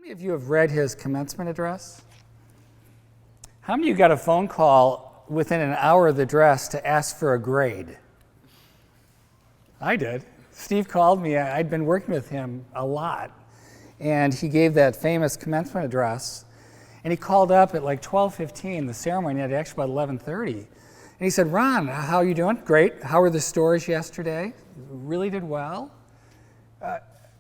many of you have read his commencement address? How many of you got a phone call within an hour of the address to ask for a grade? I did. Steve called me. I'd been working with him a lot, and he gave that famous commencement address, and he called up at like 12:15. The ceremony had actually about 11:30, and he said, "Ron, how are you doing?" "Great. How were the stores yesterday?" "Really did well."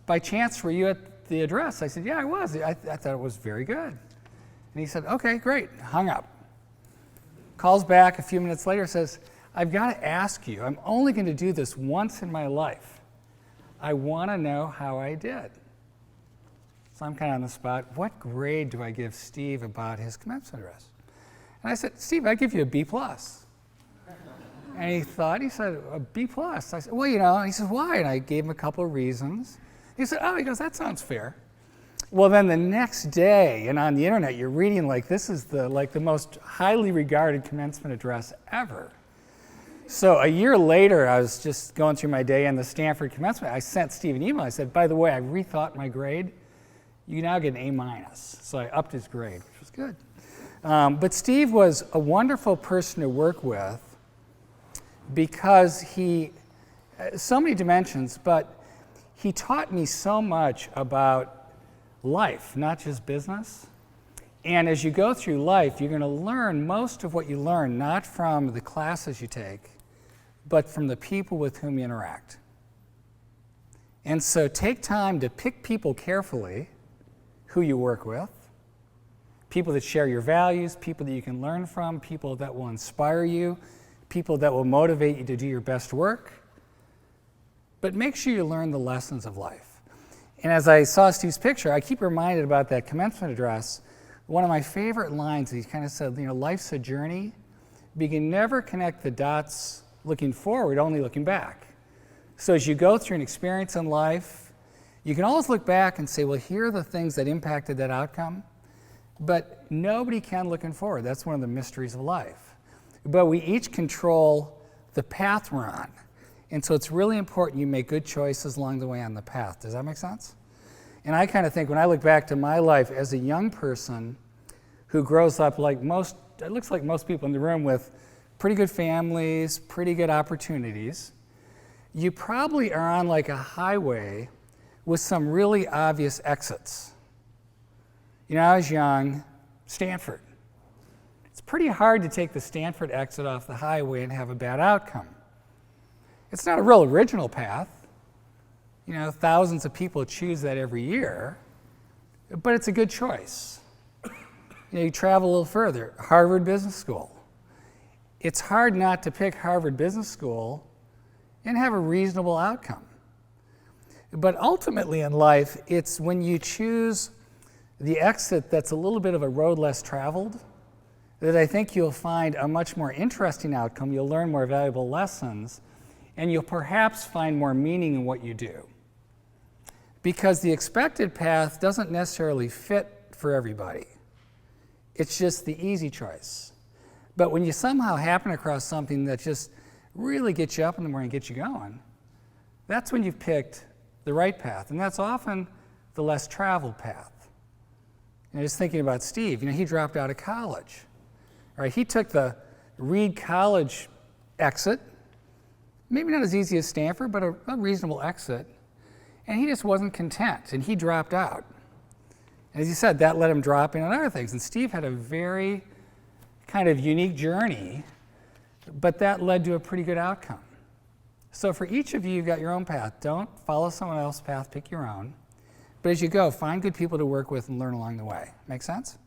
"By chance, were you at the address?" I said, "Yeah, I was. I thought it was very good." And he said, "Okay, great." Hung up. Calls back a few minutes later, says, "I've got to ask you, I'm only going to do this once in my life. I want to know how I did." So I'm kind of on the spot. What grade do I give Steve about his commencement address? And I said, "Steve, I give you a B+." And he said, "A B+." I said, "Well, you know," and he said, "Why?" And I gave him a couple of reasons. He said, "Oh," he goes, "that sounds fair." Well, then the next day, and on the internet, you're reading like this is the most highly regarded commencement address ever. So a year later, I was just going through my day in the Stanford commencement. I sent Steve an email. I said, "By the way, I rethought my grade. You now get an A-." So I upped his grade, which was good. But Steve was a wonderful person to work with because so many dimensions, but he taught me so much about life, not just business. And as you go through life, you're going to learn most of what you learn, not from the classes you take, but from the people with whom you interact. And so take time to pick people carefully who you work with, people that share your values, people that you can learn from, people that will inspire you, people that will motivate you to do your best work. But make sure you learn the lessons of life. And as I saw Steve's picture, I keep reminded about that commencement address. One of my favorite lines, he kind of said, life's a journey, but you can never connect the dots looking forward, only looking back. So as you go through an experience in life, you can always look back and say, well, here are the things that impacted that outcome, but nobody can looking forward. That's one of the mysteries of life. But we each control the path we're on. And so it's really important you make good choices along the way on the path. Does that make sense? And I kind of think when I look back to my life as a young person who grows up it looks like most people in the room with pretty good families, pretty good opportunities, you probably are on like a highway with some really obvious exits. I was young, Stanford. It's pretty hard to take the Stanford exit off the highway and have a bad outcome. It's not a real original path. Thousands of people choose that every year, but it's a good choice. You travel a little further, Harvard Business School. It's hard not to pick Harvard Business School and have a reasonable outcome. But ultimately in life, it's when you choose the exit that's a little bit of a road less traveled that I think you'll find a much more interesting outcome. You'll learn more valuable lessons, and you'll perhaps find more meaning in what you do. Because the expected path doesn't necessarily fit for everybody. It's just the easy choice. But when you somehow happen across something that just really gets you up in the morning and gets you going, that's when you've picked the right path. And that's often the less traveled path. Just thinking about Steve, he dropped out of college. All right, he took the Reed College exit, maybe not as easy as Stanford, but a reasonable exit. And he just wasn't content, and he dropped out. And as you said, that let him drop in on other things. And Steve had a very kind of unique journey, but that led to a pretty good outcome. So for each of you, you've got your own path. Don't follow someone else's path, pick your own. But as you go, find good people to work with and learn along the way. Make sense?